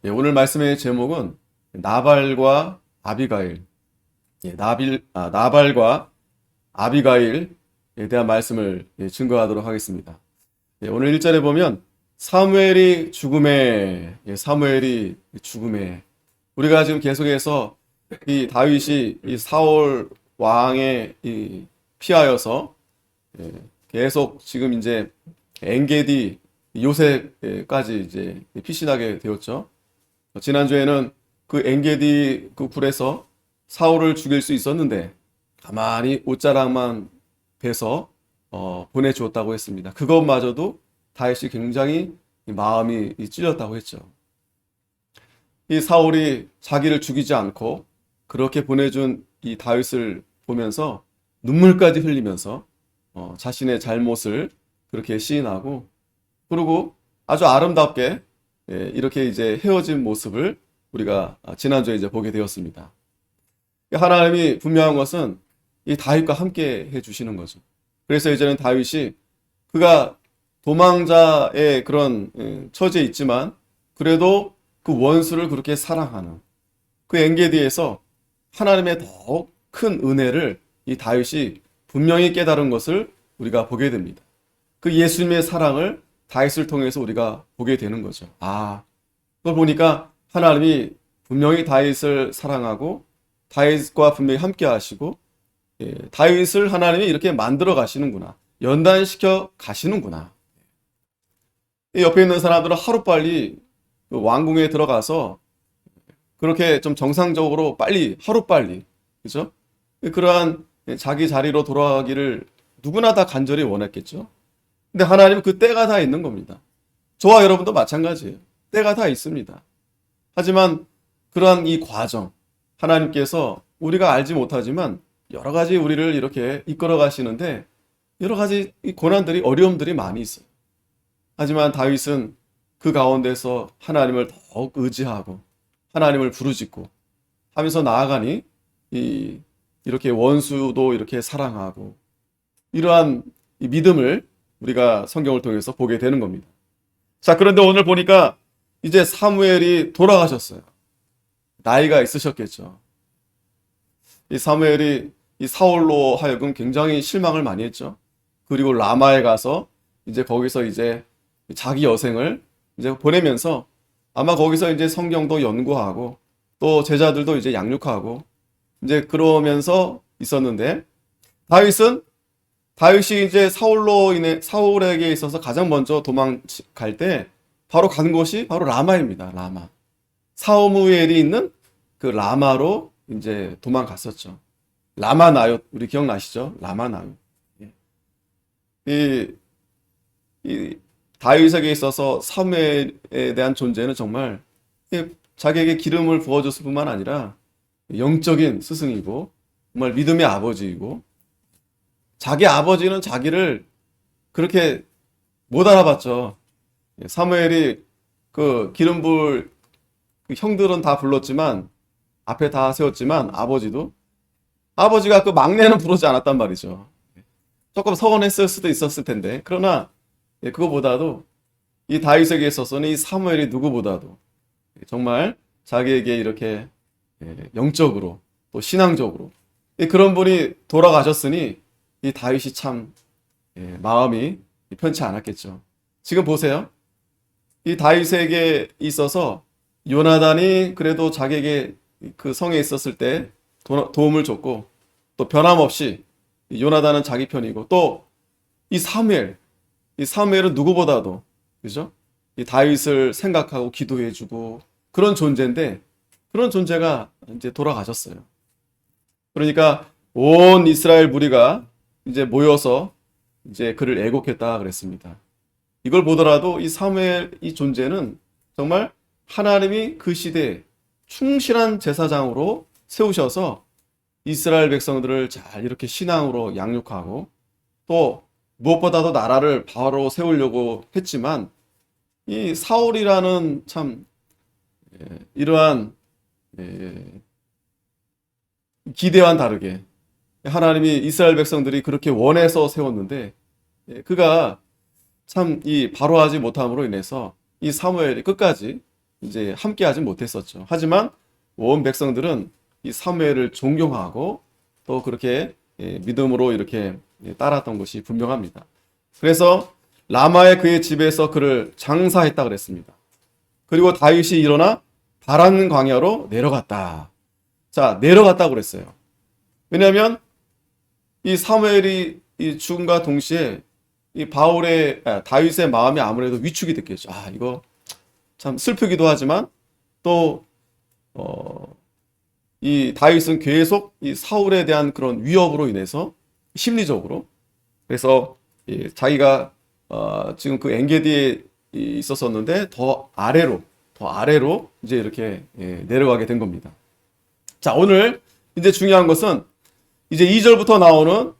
오늘 말씀의 제목은 나발과 아비가일, 나발과 아비가일에 대한 말씀을 증거하도록 하겠습니다. 오늘 1절에 보면 사무엘이 죽음에 우리가 지금 계속해서 이 다윗이 이 사울 왕의 피하여서 계속 지금 이제 엔게디 요새까지 이제 피신하게 되었죠. 지난주에는 그 엔게디 그 굴에서 사울을 죽일 수 있었는데 가만히 옷자락만 베서 보내주었다고 했습니다. 그것마저도 다윗이 굉장히 마음이 찔렸다고 했죠. 이 사울이 자기를 죽이지 않고 그렇게 보내준 이 다윗을 보면서 눈물까지 흘리면서 자신의 잘못을 그렇게 시인하고, 그리고 아주 아름답게 이렇게 이제 헤어진 모습을 우리가 지난주에 이제 보게 되었습니다. 하나님이 분명한 것은 이 다윗과 함께 해주시는 거죠. 그래서 이제는 다윗이 그가 도망자의 그런 처지에 있지만 그래도 그 원수를 그렇게 사랑하는 그 엔게디에서 하나님의 더욱 큰 은혜를 이 다윗이 분명히 깨달은 것을 우리가 보게 됩니다. 그 예수님의 사랑을 다윗을 통해서 우리가 보게 되는 거죠. 그걸 보니까 하나님이 분명히 다윗을 사랑하고 다윗과 분명히 함께 하시고 다윗을 하나님이 이렇게 만들어 가시는구나, 연단시켜 가시는구나. 옆에 있는 사람들은 하루빨리 왕궁에 들어가서 그렇게 좀 정상적으로 빨리, 하루빨리, 그죠? 그러한 자기 자리로 돌아가기를 누구나 다 간절히 원했겠죠. 근데 하나님은 그 때가 다 있는 겁니다. 저와 여러분도 마찬가지예요. 때가 다 있습니다. 하지만 그러한 이 과정, 하나님께서 우리가 알지 못하지만 여러 가지 우리를 이렇게 이끌어 가시는데 여러 가지 고난들이, 어려움들이 많이 있어요. 하지만 다윗은 그 가운데서 하나님을 더욱 의지하고 하나님을 부르짖고 하면서 나아가니 이렇게 원수도 이렇게 사랑하고 이러한 이 믿음을 우리가 성경을 통해서 보게 되는 겁니다. 자, 그런데 오늘 보니까 이제 사무엘이 돌아가셨어요. 나이가 있으셨겠죠. 이 사무엘이 이 사울로 하여금 굉장히 실망을 많이 했죠. 그리고 라마에 가서 이제 거기서 이제 자기 여생을 이제 보내면서 아마 거기서 이제 성경도 연구하고 또 제자들도 이제 양육하고 이제 그러면서 있었는데, 다윗이 이제 사울에게 있어서 가장 먼저 도망갈 때 바로 간 곳이 바로 라마입니다. 라마. 사무엘이 있는 그 라마로 이제 도망갔었죠. 라마 나얏, 우리 기억나시죠? 라마 나얏. 이 다윗에게 있어서 사무엘에 대한 존재는 정말 자기에게 기름을 부어줬을 뿐만 아니라 영적인 스승이고 정말 믿음의 아버지이고, 자기 아버지는 자기를 그렇게 못 알아봤죠. 사무엘이 그 기름 부을 그 형들은 다 불렀지만 앞에 다 세웠지만 아버지가 그 막내는 부르지 않았단 말이죠. 조금 서운했을 수도 있었을 텐데, 그러나 그거보다도 이 다윗에게 있어서는 이 사무엘이 누구보다도 정말 자기에게 이렇게 영적으로 또 신앙적으로 그런 분이 돌아가셨으니 이 다윗이 참 마음이 편치 않았겠죠. 지금 보세요. 이 다윗에게 있어서 요나단이 그래도 자기에게 그 성에 있었을 때 도움을 줬고, 또 변함없이 요나단은 자기 편이고, 또 이 사무엘은 누구보다도, 그죠? 이 다윗을 생각하고 기도해주고 그런 존재인데, 그런 존재가 이제 돌아가셨어요. 그러니까 온 이스라엘 무리가 이제 모여서 이제 그를 애곡했다 그랬습니다. 이걸 보더라도 이 사무엘 이 존재는 정말 하나님이 그 시대에 충실한 제사장으로 세우셔서 이스라엘 백성들을 잘 이렇게 신앙으로 양육하고, 또 무엇보다도 나라를 바로 세우려고 했지만 이 사울이라는 참 이러한 기대와는 다르게 하나님이 이스라엘 백성들이 그렇게 원해서 세웠는데 그가 참 이 바로하지 못함으로 인해서 이 사무엘이 끝까지 이제 함께하지 못했었죠. 하지만 온 백성들은 이 사무엘을 존경하고 또 그렇게 믿음으로 이렇게 따랐던 것이 분명합니다. 그래서 라마의 그의 집에서 그를 장사했다 그랬습니다. 그리고 다윗이 일어나 바란 광야로 내려갔다. 자, 내려갔다고 그랬어요. 왜냐하면 이 사무엘이 이 죽음과 동시에 이 다윗의 마음이 아무래도 위축이 됐겠죠. 이거 참 슬프기도 하지만 또 이 다윗은 계속 이 사울에 대한 그런 위협으로 인해서 심리적으로 그래서 자기가 지금 그 엔게디에 있었었는데 더 아래로 이제 이렇게 내려가게 된 겁니다. 자, 오늘 이제 중요한 것은 이제 2절부터 나오는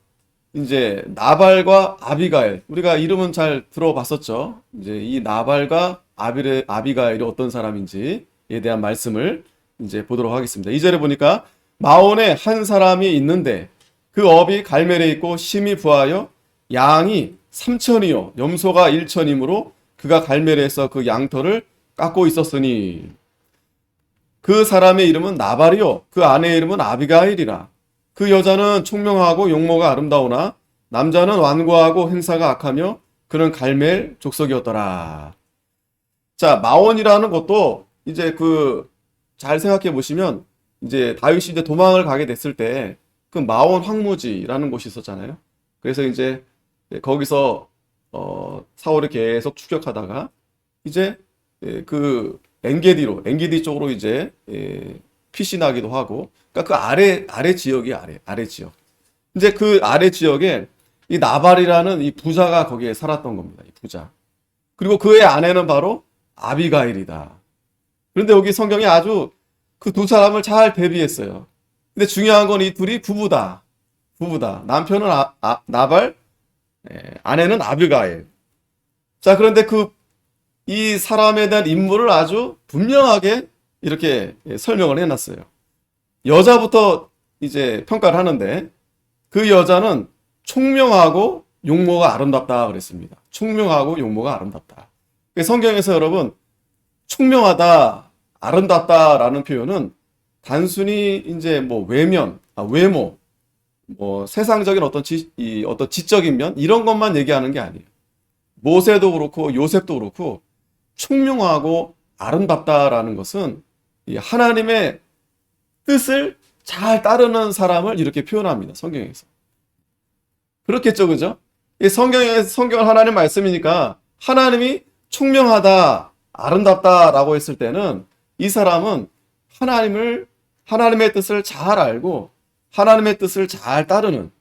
이제 나발과 아비가일. 우리가 이름은 잘 들어봤었죠. 이제 이 나발과 아비가일이 어떤 사람인지에 대한 말씀을 이제 보도록 하겠습니다. 2절에 보니까 마온에 한 사람이 있는데 그 업이 갈멜에 있고 심히 부하여 양이 3천이요 염소가 1천이므로 그가 갈멜에서 그 양털을 깎고 있었으니 그 사람의 이름은 나발이요 그 아내의 이름은 아비가일이라. 그 여자는 총명하고 용모가 아름다우나 남자는 완고하고 행사가 악하며 그는 갈멜 족속이었더라. 자, 마온이라는 것도 이제 잘 생각해 보시면 이제 다윗이 이제 도망을 가게 됐을 때 그 마온 황무지라는 곳이 있었잖아요. 그래서 이제 거기서 사울이 계속 추격하다가 이제 그 엔게디 쪽으로 이제 피신하기도 하고, 그러니까 그 아래 지역이 아래 지역. 이제 그 아래 지역에 이 나발이라는 이 부자가 거기에 살았던 겁니다. 이 부자. 그리고 그의 아내는 바로 아비가일이다. 그런데 여기 성경이 아주 그 두 사람을 잘 대비했어요. 근데 중요한 건 이 둘이 부부다. 남편은 나발, 아내는 아비가일. 자, 그런데 이 사람에 대한 인물을 아주 분명하게 이렇게 설명을 해놨어요. 여자부터 이제 평가를 하는데 그 여자는 총명하고 용모가 아름답다 그랬습니다. 총명하고 용모가 아름답다. 성경에서 여러분 총명하다, 아름답다라는 표현은 단순히 이제 뭐 외모, 뭐 세상적인 어떤 지적인 면 이런 것만 얘기하는 게 아니에요. 모세도 그렇고 요셉도 그렇고 총명하고 아름답다라는 것은 이 하나님의 뜻을 잘 따르는 사람을 이렇게 표현합니다. 성경에서. 그렇겠죠, 그죠? 성경은 하나님 말씀이니까 하나님이 총명하다, 아름답다라고 했을 때는 이 사람은 하나님의 뜻을 잘 알고 하나님의 뜻을 잘 따르는,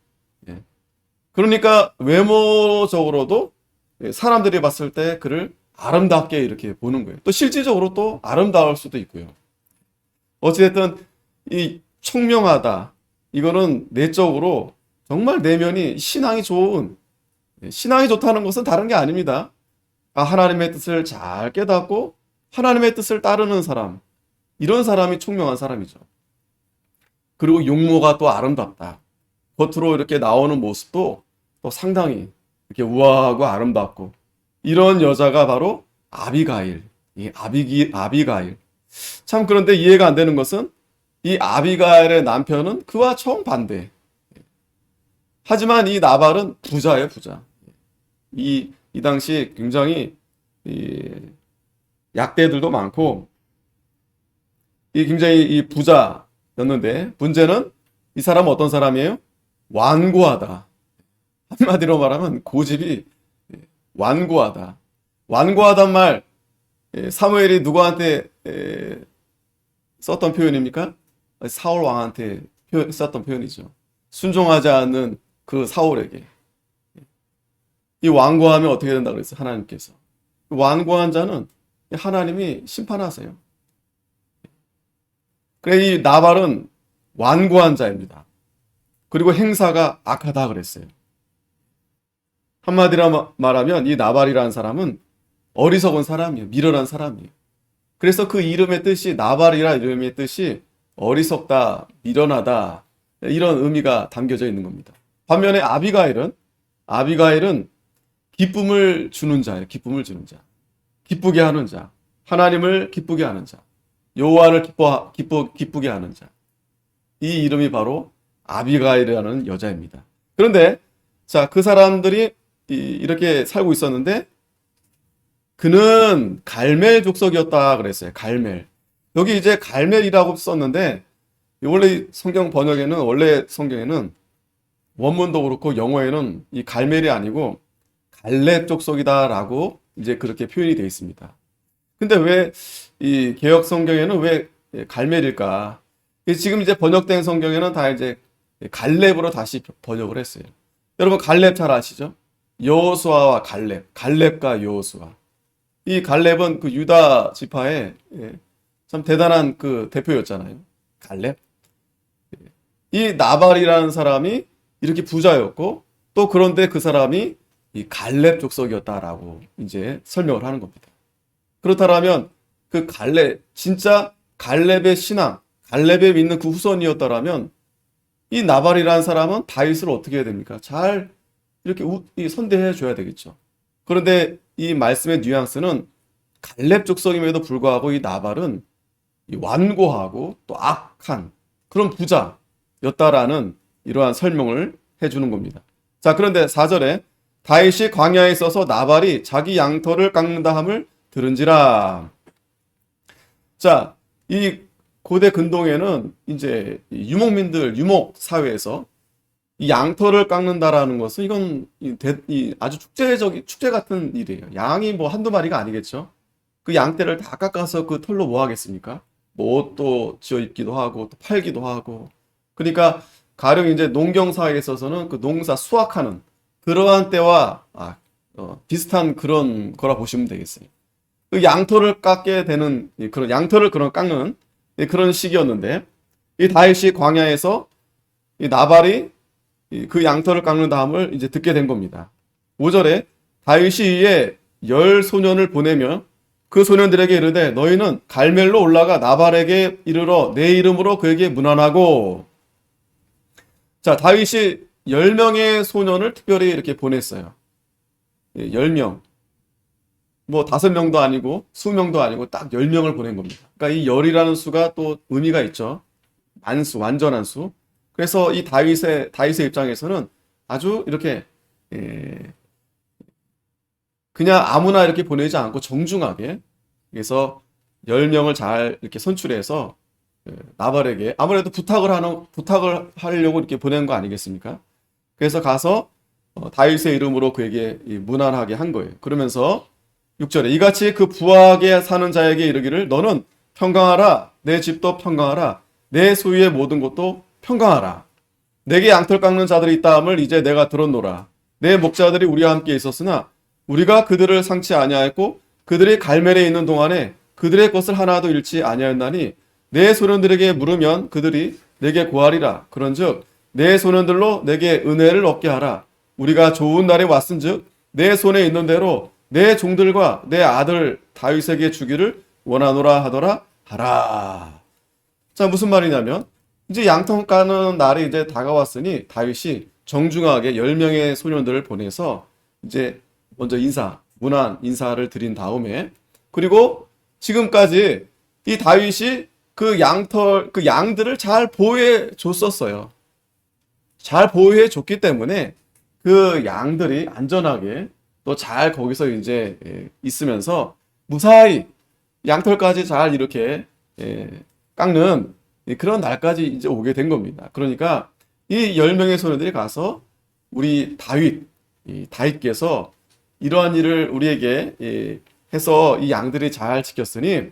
그러니까 외모적으로도 사람들이 봤을 때 그를 아름답게 이렇게 보는 거예요. 또 실질적으로 또 아름다울 수도 있고요. 어찌됐든 이 총명하다, 이거는 내적으로 정말 내면이 신앙이 좋다는 것은 다른 게 아닙니다. 하나님의 뜻을 잘 깨닫고 하나님의 뜻을 따르는 사람, 이런 사람이 총명한 사람이죠. 그리고 용모가 또 아름답다. 겉으로 이렇게 나오는 모습도 또 상당히 이렇게 우아하고 아름답고, 이런 여자가 바로 아비가일. 아비가일. 참, 그런데 이해가 안 되는 것은 이 아비가일의 남편은 그와 정반대. 하지만 이 나발은 부자예요, 부자. 이 당시 굉장히 약대들도 많고 굉장히 이 부자였는데, 문제는 이 사람은 어떤 사람이에요? 완고하다. 한마디로 말하면 고집이 완고하다. 완고하단 말, 사무엘이 누구한테 썼던 표현입니까? 사울 왕한테 썼던 표현이죠. 순종하지 않는 그 사울에게. 이 완고하면 어떻게 된다고 그랬어요? 하나님께서. 완고한 자는 하나님이 심판하세요. 그래, 이 나발은 완고한 자입니다. 그리고 행사가 악하다 그랬어요. 한마디로 말하면 이 나발이라는 사람은 어리석은 사람이에요. 미련한 사람이에요. 그래서 그 이름의 뜻이, 나발이라 이름의 뜻이 어리석다, 미련하다, 이런 의미가 담겨져 있는 겁니다. 반면에 아비가일은 기쁨을 주는 자예요. 기쁨을 주는 자. 기쁘게 하는 자. 하나님을 기쁘게 하는 자, 여호와를 기쁘게 하는 자. 이 이름이 바로 아비가일이라는 여자입니다. 그런데 자, 그 사람들이 이렇게 살고 있었는데 그는 갈멜 족속이었다 그랬어요. 갈멜. 여기 이제 갈멜이라고 썼는데 원래 성경 번역에는 원래 성경에는 원문도 그렇고 영어에는 이 갈멜이 아니고 갈렙 족속이다라고 이제 그렇게 표현이 되어 있습니다. 근데 왜 이 개역 성경에는 왜 갈멜일까? 지금 이제 번역된 성경에는 다 이제 갈렙으로 다시 번역을 했어요. 여러분 갈렙 잘 아시죠? 여호수아와 갈렙, 갈렙과 여호수아. 이 갈렙은 그 유다 지파의 참 대단한 그 대표였잖아요. 갈렙. 이 나발이라는 사람이 이렇게 부자였고 또 그런데 그 사람이 이 갈렙 족속이었다라고 이제 설명을 하는 겁니다. 그렇다면 그 갈렙, 진짜 갈렙의 신앙, 갈렙에 믿는 그 후손이었다라면 이 나발이라는 사람은 다윗을 어떻게 해야 됩니까? 잘 이렇게 선대해 줘야 되겠죠. 그런데 이 말씀의 뉘앙스는 갈렙 족속임에도 불구하고 이 나발은 완고하고 또 악한 그런 부자였다라는 이러한 설명을 해주는 겁니다. 자, 그런데 4절에 다윗이 광야에 있어서 나발이 자기 양털을 깎는다 함을 들은지라. 자, 이 고대 근동에는 이제 유목민들, 유목 사회에서 이 양털을 깎는다라는 것은 이건 아주 축제 같은 일이에요. 양이 뭐 한두 마리가 아니겠죠. 그 양떼를 다 깎아서 그 털로 뭐 하겠습니까? 뭐 옷도 지어 입기도 하고 또 팔기도 하고. 그러니까 가령 이제 농경 사회에 있어서는 그 농사 수확하는 그러한 때와 비슷한 그런 거라 보시면 되겠어요. 그 양털을 깎게 되는 그런 양털을 깎는 그런 시기였는데 이 다윗이 광야에서 이 나발이 그 양털을 깎는 다음을 이제 듣게 된 겁니다. 5절에 다윗이 이에 10소년을 보내며 그 소년들에게 이르되 너희는 갈멜로 올라가 나발에게 이르러 내 이름으로 그에게 문안하고. 자, 다윗이 10명의 소년을 특별히 이렇게 보냈어요. 10명. 뭐 5명도 아니고 수명도 아니고 딱 10명을 보낸 겁니다. 그러니까 이 열이라는 수가 또 의미가 있죠. 만수, 완전한 수. 그래서 이 다윗의 입장에서는 아주 이렇게 그냥 아무나 이렇게 보내지 않고 정중하게, 그래서 10명을 잘 이렇게 선출해서 나발에게 아무래도 부탁을 하려고 이렇게 보낸 거 아니겠습니까? 그래서 가서 다윗의 이름으로 그에게 문안하게 한 거예요. 그러면서 6절에 이같이 그 부하게 사는 자에게 이르기를 너는 평강하라, 내 집도 평강하라, 내 소유의 모든 것도 평강하라. 내게 양털 깎는 자들이 있다함을 이제 내가 들었노라. 내 목자들이 우리와 함께 있었으나 우리가 그들을 상치 아니하였고 그들이 갈멜에 있는 동안에 그들의 것을 하나도 잃지 아니하였나니 내 소년들에게 물으면 그들이 내게 고하리라. 그런즉 내 소년들로 내게 은혜를 얻게 하라. 우리가 좋은 날에 왔은즉 내 손에 있는 대로 내 종들과 내 아들 다윗에게 주기를 원하노라 하더라 하라. 자, 무슨 말이냐면 이제 양털 까는 날이 이제 다가왔으니 다윗이 정중하게 10명의 소년들을 보내서 이제 먼저 문안 인사를 드린 다음에, 그리고 지금까지 이 다윗이 그 양들을 잘 보호해 줬었어요. 잘 보호해 줬기 때문에 그 양들이 안전하게 또 잘 거기서 이제 있으면서 무사히 양털까지 잘 이렇게 깎는 그런 날까지 이제 오게 된 겁니다. 그러니까 이 10명의 소년들이 가서 우리 다윗께서 이러한 일을 우리에게 해서 이 양들이 잘 지켰으니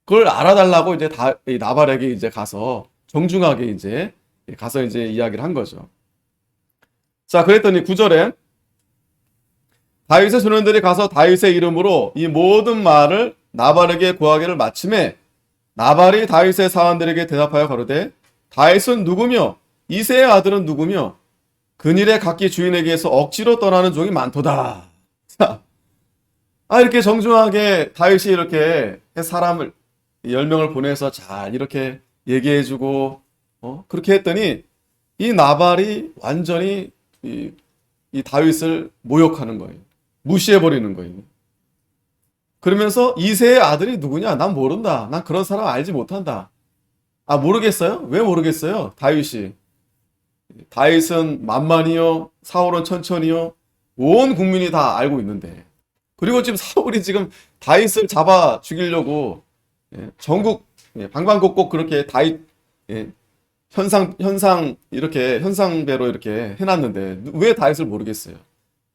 그걸 알아달라고 이제 나발에게 이제 가서 정중하게 이제 가서 이제 이야기를 한 거죠. 자, 그랬더니 9절에 다윗의 소년들이 가서 다윗의 이름으로 이 모든 말을 나발에게 고하기를 마침에 나발이 다윗의 사원들에게 대답하여 가로되 다윗은 누구며 이새의 아들은 누구며 그일에 각기 주인에게서 억지로 떠나는 종이 많도다. 자, 이렇게 정중하게 다윗이 이렇게 사람을 10명을 보내서 잘 이렇게 얘기해주고 그렇게 했더니 이 나발이 완전히 이 다윗을 모욕하는 거예요. 무시해버리는 거예요. 그러면서 이새의 아들이 누구냐? 난 모른다. 난 그런 사람 알지 못한다. 아, 모르겠어요? 왜 모르겠어요? 다윗이. 다윗은 만만히요, 사울은 천천히요, 온 국민이 다 알고 있는데. 그리고 지금 사울이 지금 다윗을 잡아 죽이려고 전국 방방곡곡 그렇게 다윗 예, 이렇게 현상배로 이렇게 해놨는데 왜 다윗을 모르겠어요?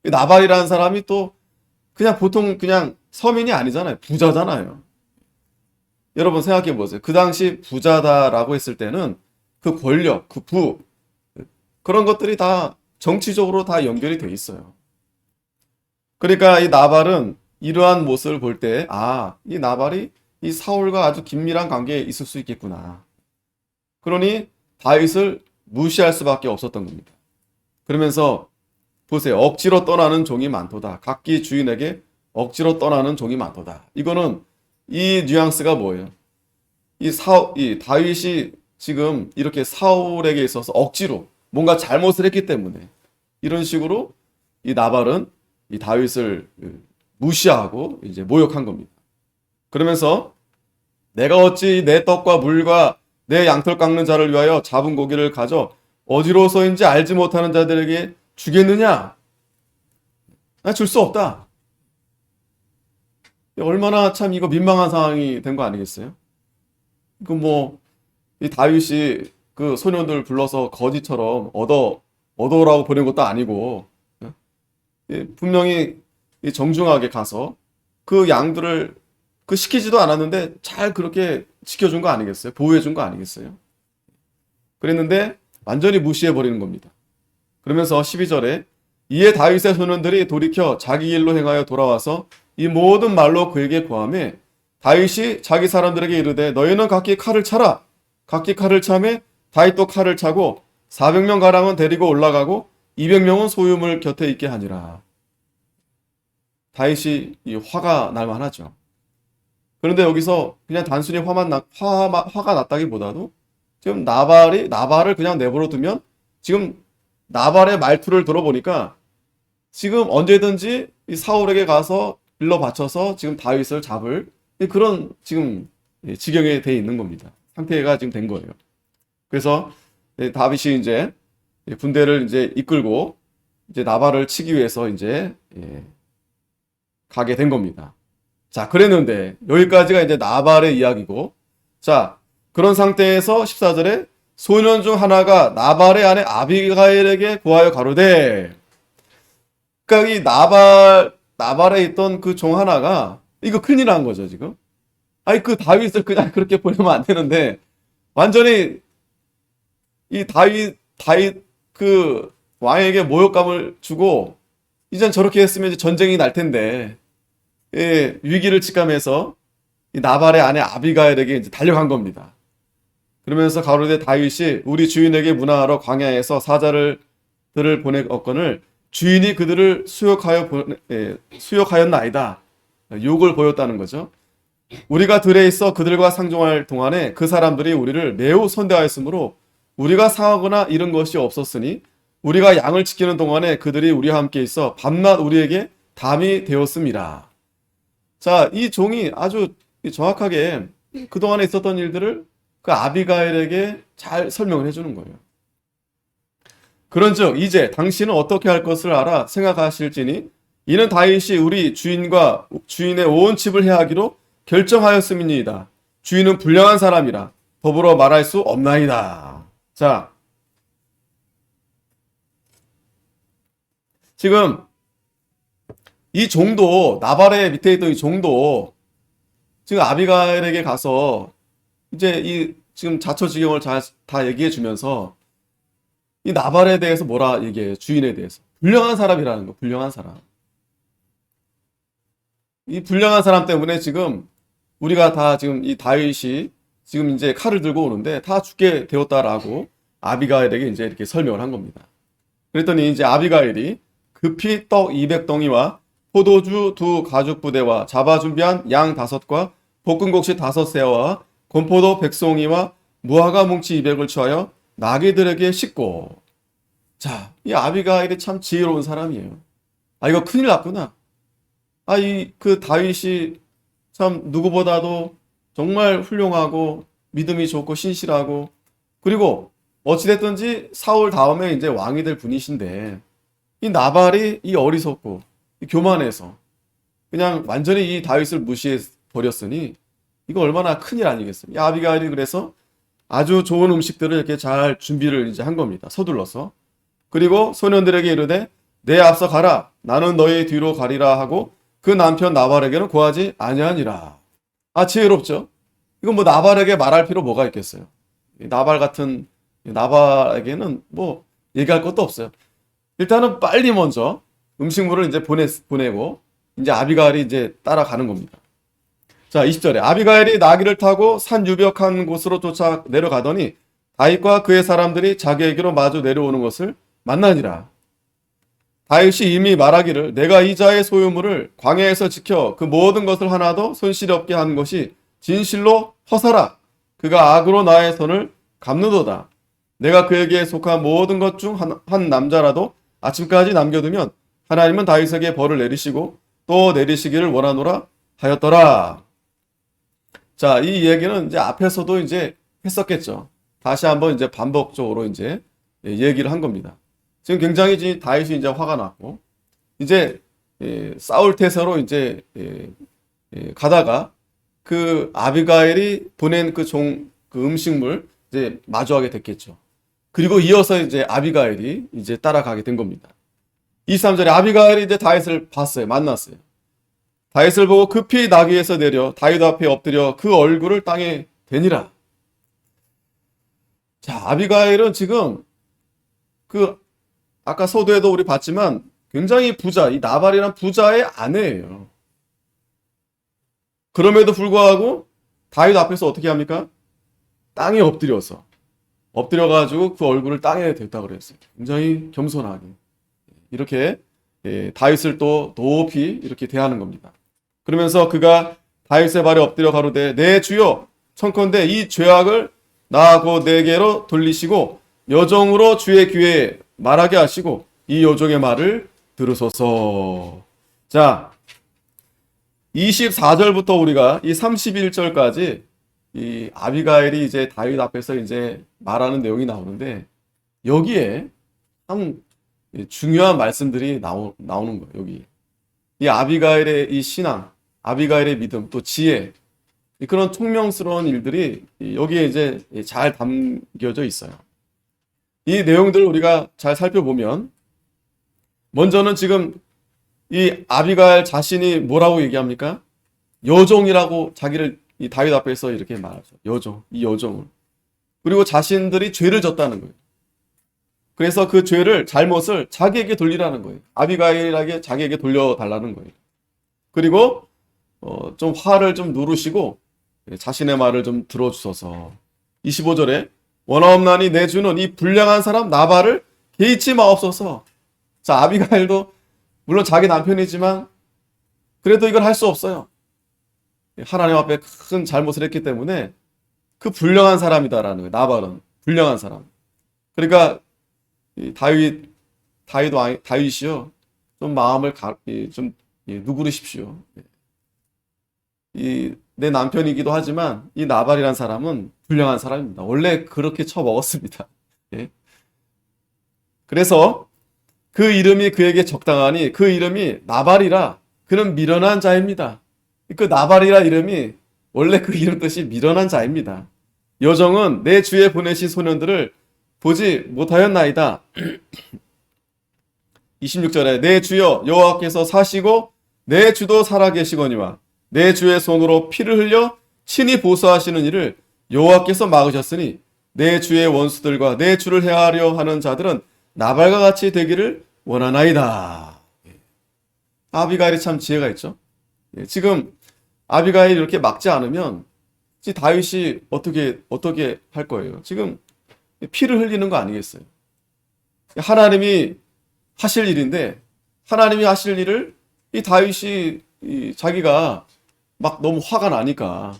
나발이라는 사람이 또 그냥 보통 그냥 서민이 아니잖아요. 부자잖아요. 여러분 생각해 보세요. 그 당시 부자다라고 했을 때는 그 권력, 그 부, 그런 것들이 다 정치적으로 다 연결이 돼 있어요. 그러니까 이 나발은 이러한 모습을 볼 때, 아, 이 나발이 이 사울과 아주 긴밀한 관계에 있을 수 있겠구나. 그러니 다윗을 무시할 수밖에 없었던 겁니다. 그러면서 보세요. 억지로 떠나는 종이 많도다. 각기 주인에게 억지로 떠나는 종이 많도다. 이거는 이 뉘앙스가 뭐예요? 이 다윗이 지금 이렇게 사울에게 있어서 억지로 뭔가 잘못을 했기 때문에 이런 식으로 이 나발은 이 다윗을 무시하고 이제 모욕한 겁니다. 그러면서 내가 어찌 내 떡과 물과 내 양털 깎는 자를 위하여 잡은 고기를 가져 어디로서인지 알지 못하는 자들에게 주겠느냐? 줄 수 없다. 얼마나 참 이거 민망한 상황이 된 거 아니겠어요? 그 뭐 이 다윗이 그 소년들 불러서 거지처럼 얻어라고 보낸 것도 아니고 분명히 정중하게 가서 그 양들을 그 시키지도 않았는데 잘 그렇게 지켜준 거 아니겠어요? 보호해준 거 아니겠어요? 그랬는데 완전히 무시해버리는 겁니다. 그러면서 12절에 이에 다윗의 소년들이 돌이켜 자기 일로 행하여 돌아와서 이 모든 말로 그에게 고하매 다윗이 자기 사람들에게 이르되 너희는 각기 칼을 차라. 각기 칼을 차매 다윗도 칼을 차고 400명 가량은 데리고 올라가고 200명은 소유물 곁에 있게 하니라. 다윗이 화가 날 만하죠. 그런데 여기서 그냥 단순히 화가 났다기보다도 지금 나발을 그냥 내버려 두면 지금 나발의 말투를 들어보니까 지금 언제든지 이 사울에게 가서 일러 바쳐서 지금 다윗을 잡을 그런 지금 지경에 돼 있는 겁니다. 상태가 지금 된 거예요. 그래서 다윗이 이제 군대를 이제 이끌고 이제 나발을 치기 위해서 이제 가게 된 겁니다. 자, 그랬는데 여기까지가 이제 나발의 이야기고, 자, 그런 상태에서 14절에 소년 중 하나가 나발의 아내 아비가일에게 구하여 가로되, 그러니까 이 나발에 있던 그 종 하나가 이거 큰일 난 거죠, 지금. 아니, 그 다윗을 그냥 그렇게 보내면 안 되는데 완전히 이 다윗 그 왕에게 모욕감을 주고 이젠 저렇게 했으면 이제 전쟁이 날 텐데 위기를 직감해서 이 나발의 아내 아비가일에게 이제 달려간 겁니다. 그러면서 가로되 다윗이 우리 주인에게 문화하러 광야에서 사자들을 보내었거늘 주인이 그들을 수욕하였나이다. 욕을 보였다는 거죠. 우리가 들에 있어 그들과 상종할 동안에 그 사람들이 우리를 매우 선대하였으므로 우리가 상하거나 잃은 것이 없었으니 우리가 양을 지키는 동안에 그들이 우리와 함께 있어 밤낮 우리에게 담이 되었습니다. 자, 이 종이 아주 정확하게 그동안에 있었던 일들을 그 아비가일에게 잘 설명을 해주는 거예요. 그런즉 이제 당신은 어떻게 할 것을 알아 생각하실지니 이는 다윗이 우리 주인과 주인의 온 집을 해하기로 결정하였음이니이다. 주인은 불량한 사람이라 더불어 말할 수 없나이다. 자, 지금 이 종도 나발의 밑에 있던 이 종도 지금 아비가일에게 가서 이제 이 지금 자처지경을 다 얘기해 주면서 이 나발에 대해서 뭐라 얘기해요? 주인에 대해서 불량한 사람이라는 거. 불량한 사람. 이 불량한 사람 때문에 지금 우리가 다 지금 이 다윗이 지금 이제 칼을 들고 오는데 다 죽게 되었다라고 아비가일에게 이제 이렇게 설명을 한 겁니다. 그랬더니 이제 아비가일이 급히 떡 200덩이와 포도주 2 가죽 부대와 잡아 준비한 양 5과 볶은 곡식 5새와 건포도 100송이와 무화과 뭉치 200을 취하여 나귀들에게 싣고. 자, 이 아비가일이 참 지혜로운 사람이에요. 아, 이거 큰일 났구나. 아, 그 다윗이 참 누구보다도 정말 훌륭하고 믿음이 좋고 신실하고 그리고 어찌됐든지 사울 다음에 이제 왕이 될 분이신데 이 나발이 이 어리석고 이 교만해서 그냥 완전히 이 다윗을 무시해 버렸으니 이거 얼마나 큰일 아니겠어요. 이 아비가일이 그래서 아주 좋은 음식들을 이렇게 잘 준비를 이제 한 겁니다. 서둘러서. 그리고 소년들에게 이르되 내 앞서 가라. 나는 너희 뒤로 가리라 하고 그 남편 나발에게는 고하지 아니하니라. 아, 지혜롭죠? 이건 뭐 나발에게 말할 필요 뭐가 있겠어요. 나발 같은 나발에게는 뭐 얘기할 것도 없어요. 일단은 빨리 먼저 음식물을 이제 보내고 이제 아비가일이 이제 따라가는 겁니다. 자, 20절에 아비가일이 나귀를 타고 산 유벽한 곳으로 쫓아 내려가더니 다윗과 그의 사람들이 자기에게로 마주 내려오는 것을 만나니라. 다윗이 이미 말하기를 내가 이 자의 소유물을 광야에서 지켜 그 모든 것을 하나도 손실이 없게 한 것이 진실로 허사라. 그가 악으로 나의 손을 갚는도다. 내가 그에게 속한 모든 것 중 한 남자라도 아침까지 남겨두면 하나님은 다윗에게 벌을 내리시고 또 내리시기를 원하노라 하였더라. 자, 이 얘기는 이제 앞에서도 이제 했었겠죠. 다시 한번 이제 반복적으로 이제 얘기를 한 겁니다. 지금 굉장히 다윗이 이제 화가 났고 이제 싸울 태세로 이제 가다가 그 아비가일이 보낸 그 음식물 이제 마주하게 됐겠죠. 그리고 이어서 이제 아비가일이 이제 따라가게 된 겁니다. 23절에 아비가일이 이제 다윗을 봤어요. 만났어요. 다윗을 보고 급히 나귀에서 내려 다윗 앞에 엎드려 그 얼굴을 땅에 대니라. 자, 아비가일은 지금 그 아까 서두에도 우리 봤지만 굉장히 부자, 이 나발이란 부자의 아내예요. 그럼에도 불구하고 다윗 앞에서 어떻게 합니까? 땅에 엎드려가지고 그 얼굴을 땅에 댔다고 그랬어요. 굉장히 겸손하게. 이렇게 다윗을 또 높이 이렇게 대하는 겁니다. 그러면서 그가 다윗의 발에 엎드려 가로되 내 주여 청컨대 이 죄악을 나하고 내게로 돌리시고 여종으로 주의 귀에 말하게 하시고 이 여종의 말을 들으소서. 자, 24절부터 우리가 이 31절까지 이 아비가일이 이제 다윗 앞에서 이제 말하는 내용이 나오는데 여기에 참 중요한 말씀들이 나오는 거예요. 여기 이 아비가일의 이 신앙, 아비가일의 믿음, 또 지혜 그런 총명스러운 일들이 여기에 이제 잘 담겨져 있어요. 이 내용들을 우리가 잘 살펴보면 먼저는 지금 이 아비가일 자신이 뭐라고 얘기합니까? 여종이라고 자기를 이 다윗 앞에서 이렇게 말하죠. 여종, 이 여종을. 그리고 자신들이 죄를 졌다는 거예요. 그래서 그 죄를, 잘못을 자기에게 돌리라는 거예요. 아비가일에게 자기에게 돌려달라는 거예요. 그리고 좀 화를 좀 누르시고 자신의 말을 좀 들어주소서. 25절에 원하옵나니 내 주는 이 불량한 사람 나발을 개의치 마옵소서. 자, 아비가일도 물론 자기 남편이지만 그래도 이걸 할 수 없어요. 하나님 앞에 큰 잘못을 했기 때문에 그 불량한 사람이다라는 거예요. 나발은 불량한 사람. 그러니까 다윗이요 좀 마음을 좀 누그르십시오. 내 남편이기도 하지만 이 나발이란 사람은 불량한 사람입니다. 원래 그렇게 쳐먹었습니다. 그래서 그 이름이 그에게 적당하니 그 이름이 나발이라 그는 미련한 자입니다. 그 나발이라 이름이 원래 그 이름 뜻이 미련한 자입니다. 여종은 내 주에 보내신 소년들을 보지 못하였나이다. 26절에 내 주여 여호와께서 사시고 내 주도 살아계시거니와 내 주의 손으로 피를 흘려 친히 보수하시는 일을 여호와께서 막으셨으니 내 주의 원수들과 내 주를 해하려 하는 자들은 나발과 같이 되기를 원하나이다. 아비가일이 참 지혜가 있죠. 지금 아비가일이 이렇게 막지 않으면 다윗이 어떻게 할 거예요? 지금 피를 흘리는 거 아니겠어요? 하나님이 하실 일인데 하나님이 하실 일을 이 다윗이 자기가 막 너무 화가 나니까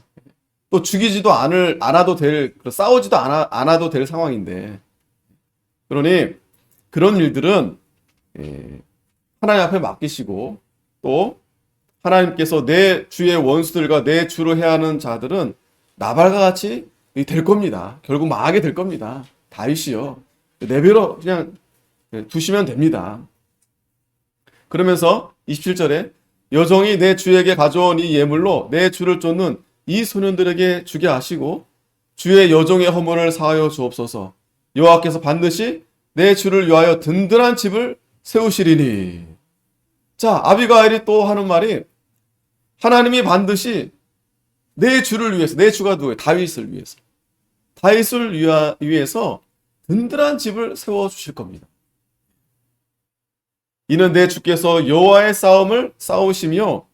또 죽이지도 않아도 될, 싸우지도 않아도 될 상황인데 그러니 그런 일들은 하나님 앞에 맡기시고 또 하나님께서 내 주의 원수들과 내 주로 해하는 자들은 나발과 같이 될 겁니다. 결국 망하게 될 겁니다. 다윗이요. 내버려 그냥 두시면 됩니다. 그러면서 27절에 여종이 내 주에게 가져온 이 예물로 내 주를 쫓는 이 소년들에게 주게 하시고 주의 여종의 허물을 사하여 주옵소서. 여호와께서 반드시 내 주를 위하여 든든한 집을 세우시리니. 자, 아비가일이 또 하는 말이 하나님이 반드시 내 주를 위해서, 내 주가 누구예요? 다윗을 위해서. 다윗을 위해서 든든한 집을 세워주실 겁니다. 이는 내 주께서 여호와의 싸움을 싸우시며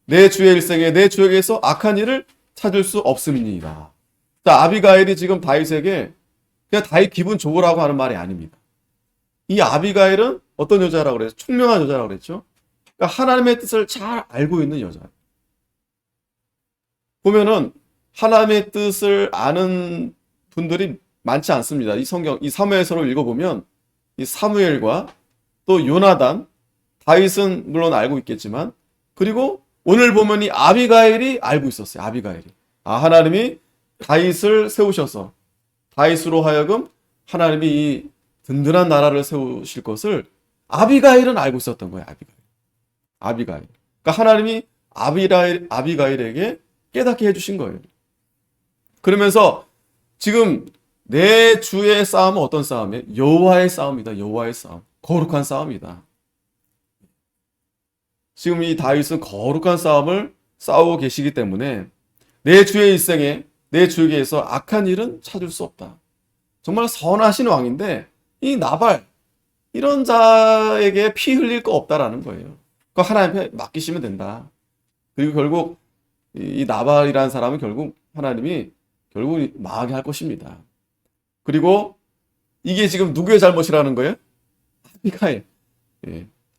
내 주의 일생에 내 주에게서 악한 일을 찾을 수 없음이니이다. 자, 아비가일이 지금 다윗에게 그냥 다윗 기분 좋으라고 하는 말이 아닙니다. 이 아비가일은 어떤 여자라고 그랬죠? 총명한 여자라고 그랬죠? 그러니까 하나님의 뜻을 잘 알고 있는 여자. 보면은 하나님의 뜻을 아는 분들이 많지 않습니다. 이 성경, 이 사무엘서를 읽어보면 이 사무엘과 또 요나단, 다윗은 물론 알고 있겠지만 그리고 오늘 보면 이 아비가일이 알고 있었어요. 아비가일이. 하나님이 다윗을 세우셔서 다윗으로 하여금 하나님이 이 든든한 나라를 세우실 것을 아비가일은 알고 있었던 거예요. 아비가일. 그러니까 하나님이 아비가일에게 깨닫게 해주신 거예요. 그러면서 지금 내 주의 싸움은 어떤 싸움이에요? 여호와의 싸움이다. 여호와의 싸움. 거룩한 싸움이다. 지금 이 다윗은 거룩한 싸움을 싸우고 계시기 때문에 내 주의 일생에 내 주에게서 악한 일은 찾을 수 없다. 정말 선하신 왕인데 이 나발 이런 자에게 피 흘릴 거 없다라는 거예요. 그거 하나님께 맡기시면 된다. 그리고 결국 이 나발이라는 사람은 결국 하나님이 결국 망하게 할 것입니다. 그리고 이게 지금 누구의 잘못이라는 거예요? 아비가일.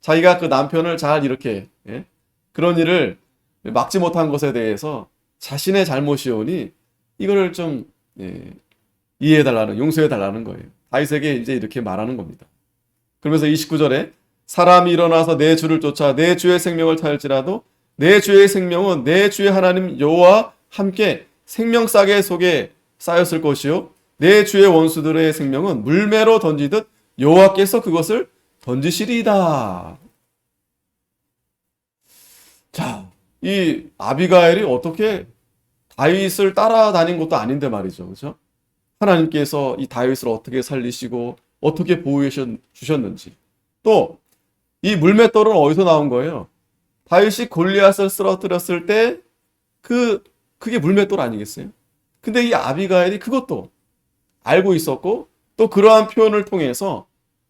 자기가 그 남편을 잘 이렇게 그런 일을 막지 못한 것에 대해서 자신의 잘못이오니 이거를 좀 이해해달라는, 용서해달라는 거예요. 다윗에게 이제 이렇게 말하는 겁니다. 그러면서 29절에 사람이 일어나서 내 주를 쫓아 내 주의 생명을 찾을지라도 내 주의 생명은 내 주의 하나님 여호와와 함께 생명싸개 속에 쌓였을 것이요 내 주의 원수들의 생명은 물매로 던지듯 여호와께서 그것을 던지시리이다. 자, 이 아비가일이 어떻게 다윗을 따라다닌 것도 아닌데 말이죠. 그렇죠? 하나님께서 이 다윗을 어떻게 살리시고 어떻게 보호해 주셨는지. 또 이 물맷돌은 어디서 나온 거예요? 다윗이 골리앗을 쓰러뜨렸을 때 그게 물맷돌 아니겠어요? 근데 이 아비가일이 그것도 알고 있었고 또 그러한 표현을 통해서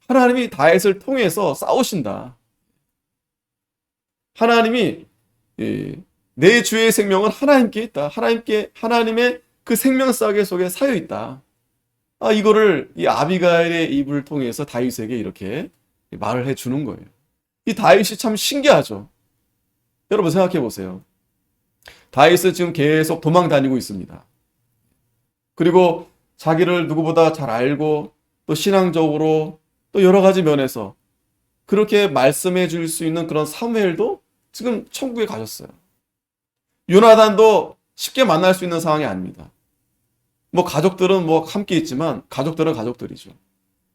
하나님이 다윗을 통해서 싸우신다. 하나님이 내 주의 생명은 하나님께 있다. 하나님의 그 생명싸개 속에 쌓여 있다. 이거를 이 아비가일의 입을 통해서 다윗에게 이렇게 말을 해주는 거예요. 이 다윗이 참 신기하죠. 여러분 생각해 보세요. 다윗은 지금 계속 도망 다니고 있습니다. 그리고 자기를 누구보다 잘 알고 또 신앙적으로 또 여러 가지 면에서 그렇게 말씀해 줄 수 있는 그런 사무엘도 지금 천국에 가셨어요. 요나단도 쉽게 만날 수 있는 상황이 아닙니다. 가족들은 함께 있지만 가족들은 가족들이죠.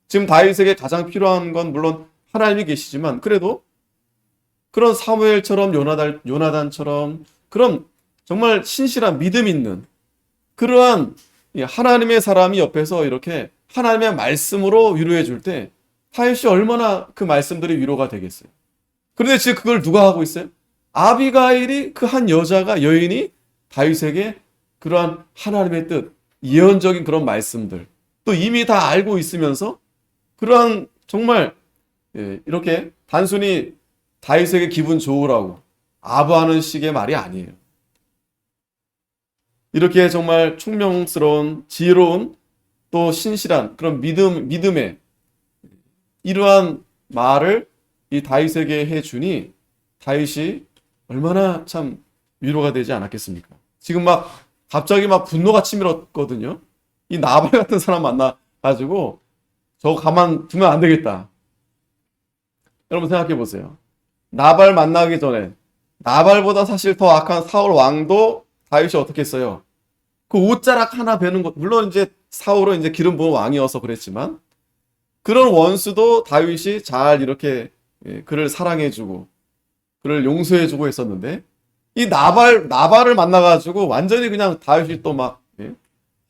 지금 다윗에게 가장 필요한 건 물론 하나님이 계시지만 그래도 그런 사무엘처럼 요나단처럼 그런 정말 신실한 믿음 있는 그러한 하나님의 사람이 옆에서 이렇게 하나님의 말씀으로 위로해 줄 때 다윗이 얼마나 그 말씀들이 위로가 되겠어요. 그런데 지금 그걸 누가 하고 있어요? 아비가일이 그 한 여인이 다윗에게 그러한 하나님의 뜻, 예언적인 그런 말씀들 또 이미 다 알고 있으면서 그러한 정말 이렇게 단순히 다윗에게 기분 좋으라고 아부하는 식의 말이 아니에요. 이렇게 정말 총명스러운 지혜로운 또 신실한 그런 믿음의 이러한 말을 이 다윗에게 해주니 다윗이 얼마나 참 위로가 되지 않았겠습니까? 지금 갑자기 분노가 치밀었거든요. 이 나발 같은 사람 만나가지고 저거 가만 두면 안 되겠다. 여러분 생각해 보세요. 나발 만나기 전에 나발보다 사실 더 악한 사울 왕도 다윗이 어떻게 했어요? 그 옷자락 하나 베는 것, 물론 이제 사울은 이제 기름 부은 왕이어서 그랬지만 그런 원수도 다윗이 잘 이렇게 그를 사랑해주고 그를 용서해주고 했었는데 이 나발을 만나가지고 완전히 그냥 다윗이 또 막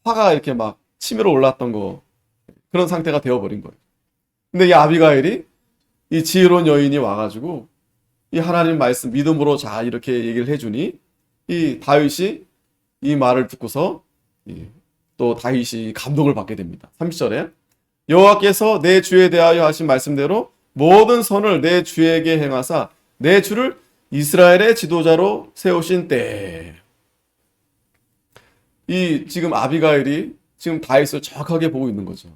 화가 이렇게 막 치밀어 올랐던 거 그런 상태가 되어버린 거예요. 근데 이 아비가일이 이 지혜로운 여인이 와가지고 이 하나님 말씀 믿음으로 잘 이렇게 얘기를 해주니 이 다윗이 이 말을 듣고서 또 다윗이 감동을 받게 됩니다. 30절에 여호와께서 내 주에 대하여 하신 말씀대로 모든 선을 내 주에게 행하사 내 주를 이스라엘의 지도자로 세우신 때. 이 지금 아비가일이 지금 다윗을 정확하게 보고 있는 거죠.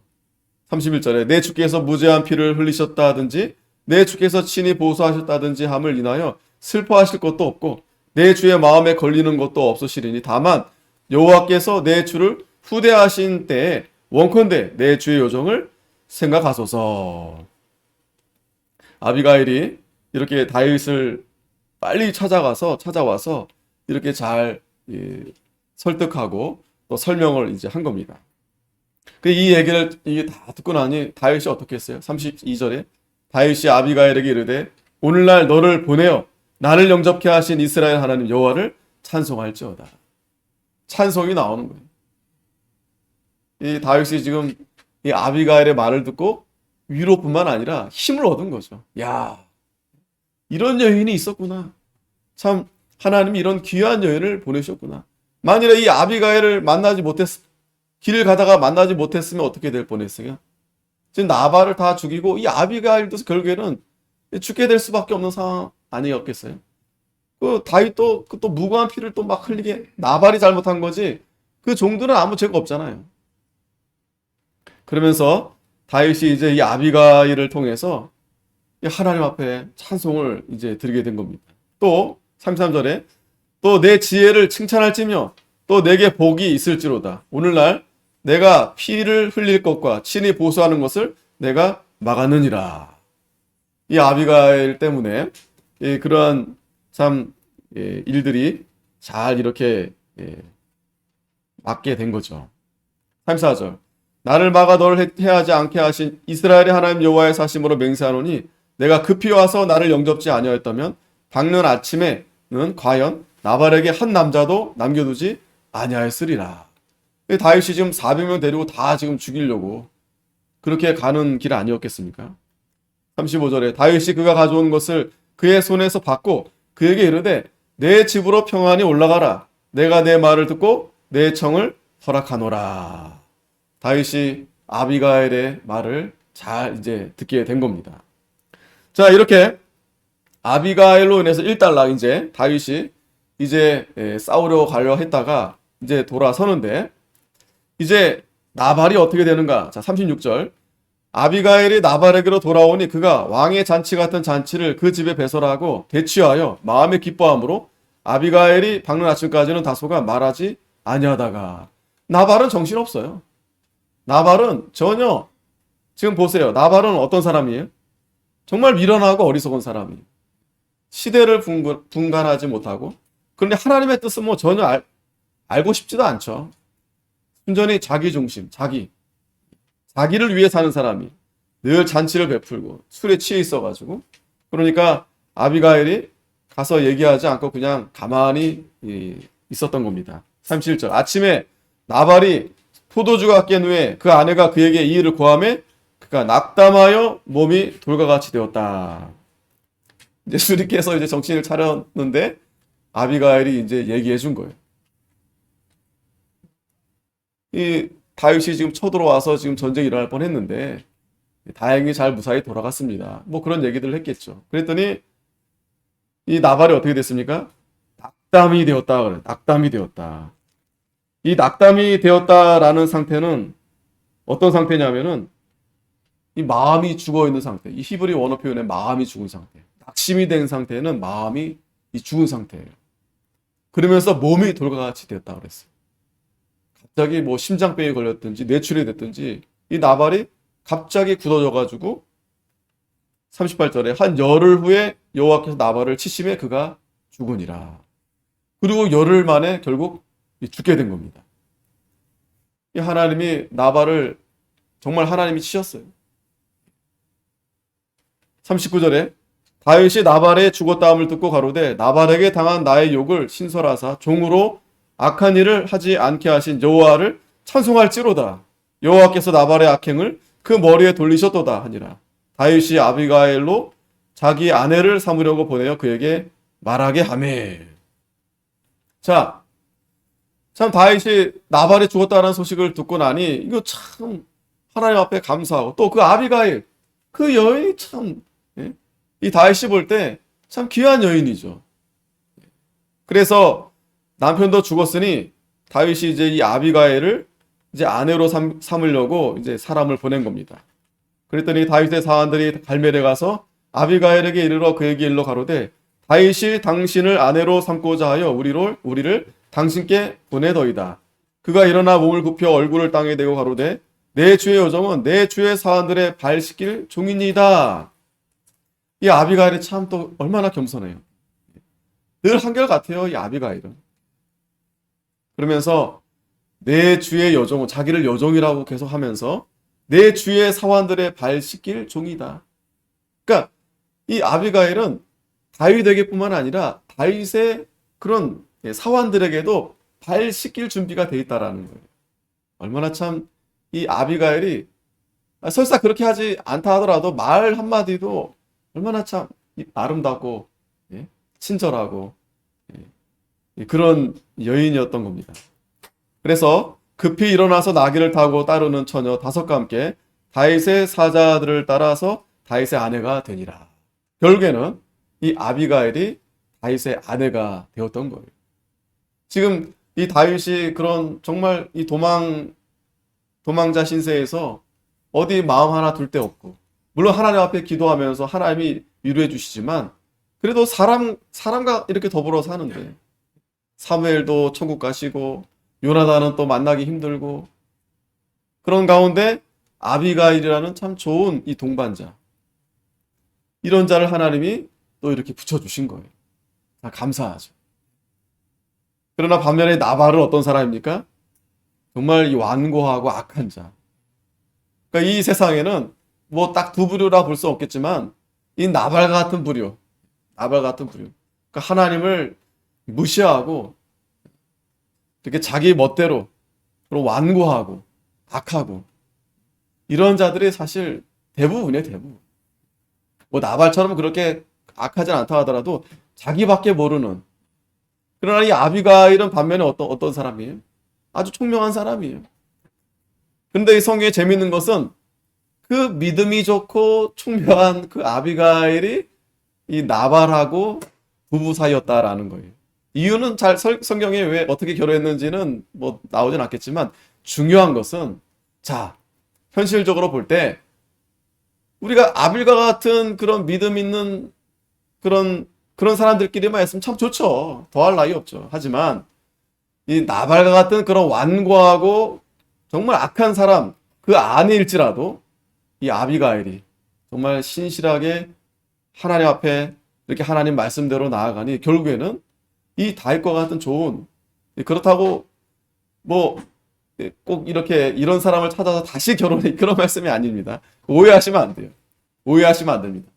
31절에 내 주께서 무죄한 피를 흘리셨다든지 내 주께서 친히 보수하셨다든지 함을 인하여 슬퍼하실 것도 없고 내 주의 마음에 걸리는 것도 없으시리니 다만 여호와께서 내 주를 후대하신 때에 원컨대 내 주의 요정을 생각하소서. 아비가일이 이렇게 다윗을 빨리 찾아와서 이렇게 잘 설득하고 또 설명을 이제 한 겁니다. 이 얘기를 이게 다 듣고 나니 다윗이 어떻게 했어요? 32절에 다윗이 아비가일에게 이르되 오늘날 너를 보내어 나를 영접케 하신 이스라엘 하나님 여호와를 찬송할지어다. 찬송이 나오는 거예요. 이 다윗이 지금 이 아비가일의 말을 듣고 위로뿐만 아니라 힘을 얻은 거죠. 야, 이런 여인이 있었구나. 참 하나님이 이런 귀한 여인을 보내셨구나. 만일에 이 아비가일을 길을 가다가 만나지 못했으면 어떻게 될 뻔했어요? 지금 나발을 다 죽이고 이 아비가일도 결국에는 죽게 될 수밖에 없는 상황 아니었겠어요? 그 다윗도 또 무고한 피를 또 막 흘리게 나발이 잘못한 거지 그 종들은 아무 죄가 없잖아요. 그러면서 다윗이 이제 이 아비가일을 통해서 하나님 앞에 찬송을 이제 드리게 된 겁니다. 또 33절에 또 내 지혜를 칭찬할지며 또 내게 복이 있을지로다. 오늘날 내가 피를 흘릴 것과 친히 보수하는 것을 내가 막았느니라. 이 아비가일 때문에 그러한 참 일들이 잘 이렇게 막게 된 거죠. 34절 나를 막아 너를 해하지 않게 하신 이스라엘의 하나님 여호와의 사심으로 맹세하노니 내가 급히 와서 나를 영접지 아니하였다면 밝는 아침에는 과연 나발에게 한 남자도 남겨두지 아니하였으리라. 다윗이 지금 400명 데리고 다 지금 죽이려고 그렇게 가는 길 아니었겠습니까? 35절에 다윗이 그가 가져온 것을 그의 손에서 받고 그에게 이르되 내 집으로 평안히 올라가라. 내가 내 말을 듣고 내 청을 허락하노라. 다윗이 아비가일의 말을 잘 이제 듣게 된 겁니다. 자, 이렇게 아비가일로 인해서 일단락 이제 다윗이 이제 싸우려 가려 했다가 이제 돌아서는데 이제 나발이 어떻게 되는가? 자, 36절. 아비가일이 나발에게로 돌아오니 그가 왕의 잔치 같은 잔치를 그 집에 배설하고 대취하여 마음에 기뻐함으로 아비가일이 밝는 아침까지는 다소가 말하지 아니하다가 나발은 정신없어요. 나발은 전혀 지금 보세요. 나발은 어떤 사람이에요? 정말 미련하고 어리석은 사람이에요. 시대를 분간하지 못하고 그런데 하나님의 뜻은 뭐 전혀 알고 싶지도 않죠. 순전히 자기 중심, 자기를 위해 사는 사람이 늘 잔치를 베풀고 술에 취해 있어가지고 그러니까 아비가일이 가서 얘기하지 않고 그냥 가만히 있었던 겁니다. 37절 아침에 나발이 포도주가 깬 후에 그 아내가 그에게 이 일을 고하매 그가 낙담하여 몸이 돌과 같이 되었다. 이제 술이 깨서 이제 정신을 차렸는데 아비가일이 이제 얘기해 준 거예요. 이 다윗이 지금 쳐들어와서 지금 전쟁이 일어날 뻔했는데 다행히 잘 무사히 돌아갔습니다. 뭐 그런 얘기들을 했겠죠. 그랬더니 이 나발이 어떻게 됐습니까? 낙담이 되었다 그래. 낙담이 되었다. 이 낙담이 되었다라는 상태는 어떤 상태냐면은 이 마음이 죽어 있는 상태. 이 히브리 원어 표현의 마음이 죽은 상태. 낙심이 된 상태는 마음이 죽은 상태예요. 그러면서 몸이 돌과 같이 되었다 그랬어요. 갑자기 뭐 심장병이 걸렸든지 뇌출이 됐든지 이 나발이 갑자기 굳어져 가지고 38절에 한 열흘 후에 여호와께서 나발을 치심에 그가 죽으니라. 그리고 열흘 만에 결국 죽게 된 겁니다. 이 하나님이 나발을 정말 하나님이 치셨어요. 39절에 다윗이 나발의 죽었다함을 듣고 가로되 나발에게 당한 나의 욕을 신설하사 종으로 악한 일을 하지 않게 하신 여호와를 찬송할지로다. 여호와께서 나발의 악행을 그 머리에 돌리셨도다 하니라. 다윗이 아비가일로 자기 아내를 삼으려고 보내어 그에게 말하게 하매. 자, 참 다윗이 나발이 죽었다는 소식을 듣고 나니 이거 참 하나님 앞에 감사하고 또 그 아비가일 그 여인이 참 이 다윗이 볼 때 참 귀한 여인이죠. 그래서 남편도 죽었으니 다윗이 이제 이 아비가일을 이제 아내로 삼으려고 이제 사람을 보낸 겁니다. 그랬더니 다윗의 사환들이 갈멜에 가서 아비가일에게 이르러 그에게 일러 가로되 다윗이 당신을 아내로 삼고자 하여 우리를 당신께 보내더이다. 그가 일어나 몸을 굽혀 얼굴을 땅에 대고 가로되 내 주의 여종은 내 주의 사환들의 발 씻길 종이니이다. 이 아비가일이 참 또 얼마나 겸손해요. 늘 한결같아요, 이 아비가일은. 그러면서 내 주의 여종은 자기를 여종이라고 계속 하면서 내 주의 사환들의 발 씻길 종이다. 그러니까 이 아비가일은 다윗에게뿐만 아니라 다윗의 그런 사환들에게도 발 씻길 준비가 돼 있다라는 거예요. 얼마나 참 이 아비가일이 설사 그렇게 하지 않다 하더라도 말 한마디도 얼마나 참 아름답고 친절하고 그런 여인이었던 겁니다. 그래서 급히 일어나서 나귀를 타고 따르는 처녀 5과 함께 다윗의 사자들을 따라서 다윗의 아내가 되니라. 결국에는 이 아비가일이 다윗의 아내가 되었던 거예요. 지금 이 다윗이 그런 정말 이 도망자 신세에서 어디 마음 하나 둘 데 없고, 물론 하나님 앞에 기도하면서 하나님이 위로해 주시지만 그래도 사람과 이렇게 더불어 사는데 사무엘도 천국 가시고 요나단은 또 만나기 힘들고 그런 가운데 아비가일이라는 참 좋은 이 동반자, 이런 자를 하나님이 또 이렇게 붙여주신 거예요. 다 감사하죠. 그러나 반면에 나발은 어떤 사람입니까? 정말 이 완고하고 악한 자. 그러니까 이 세상에는 뭐 딱 두 부류라 볼 수 없겠지만 이 나발 같은 부류. 그러니까 하나님을 무시하고 이렇게 자기 멋대로 그리고 완고하고 악하고 이런 자들이 사실 대부분이에요, 대부분. 뭐 나발처럼 그렇게 악하진 않다 하더라도 자기밖에 모르는. 그러나 이 아비가일은 반면에 어떤 사람이에요? 아주 총명한 사람이에요. 그런데 이 성경에 재밌는 것은 그 믿음이 좋고 총명한 그 아비가일이 이 나발하고 부부 사이였다라는 거예요. 이유는 성경에 왜 어떻게 결혼했는지는 뭐 나오진 않겠지만 중요한 것은, 자, 현실적으로 볼 때 우리가 아빌과 같은 그런 믿음 있는 그런 사람들끼리만 있으면 참 좋죠. 더할 나위 없죠. 하지만 이 나발과 같은 그런 완고하고 정말 악한 사람 그 아내일지라도 이 아비가일이 정말 신실하게 하나님 앞에 이렇게 하나님 말씀대로 나아가니 결국에는 이 다윗과 같은 좋은, 그렇다고 뭐 꼭 이렇게 이런 사람을 찾아서 다시 결혼해, 그런 말씀이 아닙니다. 오해하시면 안 돼요. 오해하시면 안 됩니다.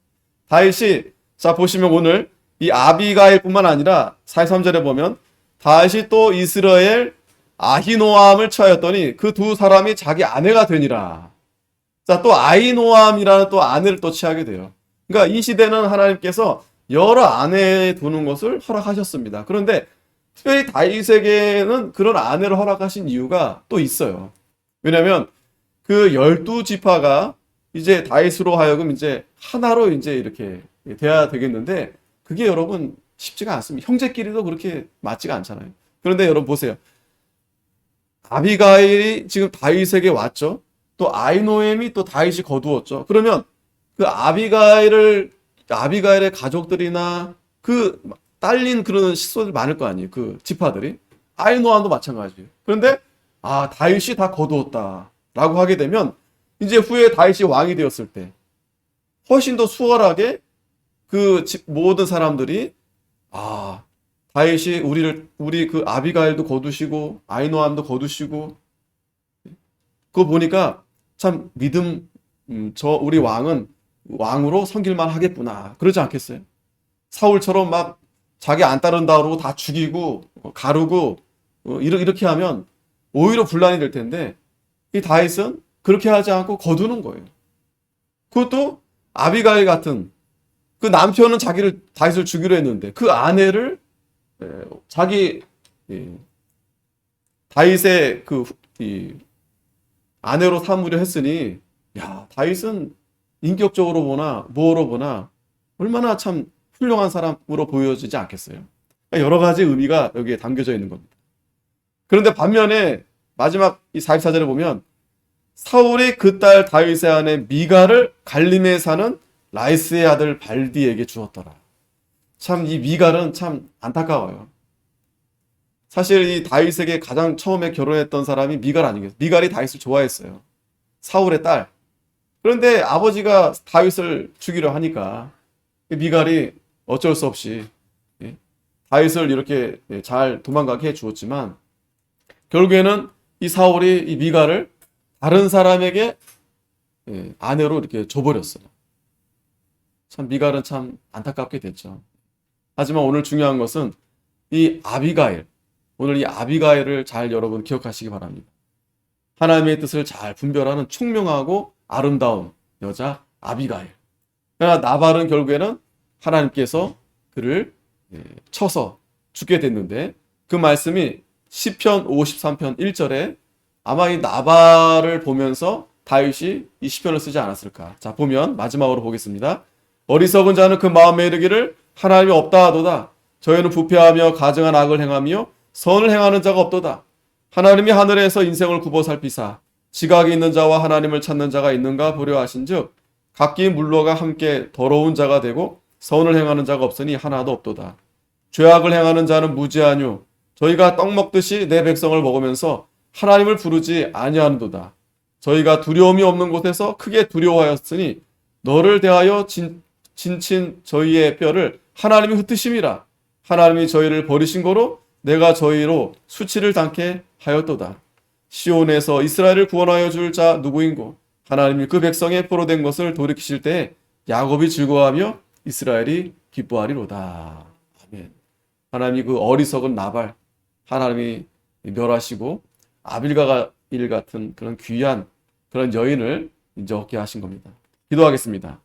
다윗이, 자 보시면 오늘 이 아비가일뿐만 아니라 43절에 보면 다윗이 또 이스라엘 아히노암을 취하였더니 그 두 사람이 자기 아내가 되니라. 자, 또 아히노암이라는 또 아내를 또 취하게 돼요. 그러니까 이 시대는 하나님께서 여러 아내 두는 것을 허락하셨습니다. 그런데 특별히 다윗에게는 그런 아내를 허락하신 이유가 또 있어요. 왜냐하면 그 12지파가 이제 다윗으로 하여금 이제 하나로 이제 이렇게 돼야 되겠는데 그게 여러분 쉽지가 않습니다. 형제끼리도 그렇게 맞지가 않잖아요. 그런데 여러분 보세요. 아비가일이 지금 다윗에게 왔죠. 또 아히노암이 또 다윗이 거두었죠. 그러면 그 아비가일의 가족들이나 그 딸린 그런 식소들 많을 거 아니에요. 그 지파들이. 아히노암도 마찬가지예요. 그런데 다윗이 다 거두었다라고 하게 되면 이제 후에 다윗이 왕이 되었을 때 훨씬 더 수월하게 그 모든 사람들이 아, 다윗이 우리 그 아비가일도 거두시고 아이노함도 거두시고, 그거 보니까 참 우리 왕은 왕으로 섬길만 하겠구나. 그러지 않겠어요? 사울처럼 막 자기 안 따른다 그러고 다 죽이고 가르고 이렇게 하면 오히려 분란이 될 텐데, 이 다윗은 그렇게 하지 않고 거두는 거예요. 그것도 아비가일 같은, 그 남편은 다윗을 죽이려 했는데 그 아내를 자기 다윗의 아내로 삼으려 했으니, 야, 다윗은 인격적으로 보나 뭐로 보나 얼마나 참 훌륭한 사람으로 보여지지 않겠어요? 그러니까 여러 가지 의미가 여기에 담겨져 있는 겁니다. 그런데 반면에 마지막 이 44절에 보면 사울이 그 딸 다윗의 아내 미갈을 갈림에 사는 라이스의 아들 발디에게 주었더라. 참 이 미갈은 참 안타까워요. 사실 이 다윗에게 가장 처음에 결혼했던 사람이 미갈 아니겠어요? 미갈이 다윗을 좋아했어요. 사울의 딸. 그런데 아버지가 다윗을 죽이려 하니까 미갈이 어쩔 수 없이 다윗을 이렇게 잘 도망가게 해 주었지만, 결국에는 이 사울이 이 미갈을 다른 사람에게 아내로 이렇게 줘버렸어요. 참 미갈은 참 안타깝게 됐죠. 하지만 오늘 중요한 것은 오늘 이 아비가일을 잘 여러분 기억하시기 바랍니다. 하나님의 뜻을 잘 분별하는 총명하고 아름다운 여자 아비가일. 그러나 나발은 결국에는 하나님께서 그를 쳐서 죽게 됐는데, 그 말씀이 시편 53편 1절에 아마 이 나발을 보면서 다윗이 이 시편을 쓰지 않았을까. 자, 보면 마지막으로 보겠습니다. 어리석은 자는 그 마음에 이르기를 하나님이 없다 하도다. 저희는 부패하며 가증한 악을 행하며 선을 행하는 자가 없도다. 하나님이 하늘에서 인생을 굽어 살피사 지각이 있는 자와 하나님을 찾는 자가 있는가 보려 하신즉 각기 물러가 함께 더러운 자가 되고 선을 행하는 자가 없으니 하나도 없도다. 죄악을 행하는 자는 무지하뇨. 저희가 떡 먹듯이 내 백성을 먹으면서 하나님을 부르지 아니하는도다. 저희가 두려움이 없는 곳에서 크게 두려워하였으니 너를 대하여 진친 저희의 뼈를 하나님이 흩으심이라. 하나님이 저희를 버리신 거로 내가 저희로 수치를 당케 하였도다. 시온에서 이스라엘을 구원하여 줄 자 누구인고? 하나님이 그 백성의 포로된 것을 돌이키실 때에 야곱이 즐거워하며 이스라엘이 기뻐하리로다. 아멘. 하나님이 그 어리석은 나발 하나님이 멸하시고 아빌가일 같은 그런 귀한 그런 여인을 이제 얻게 하신 겁니다. 기도하겠습니다.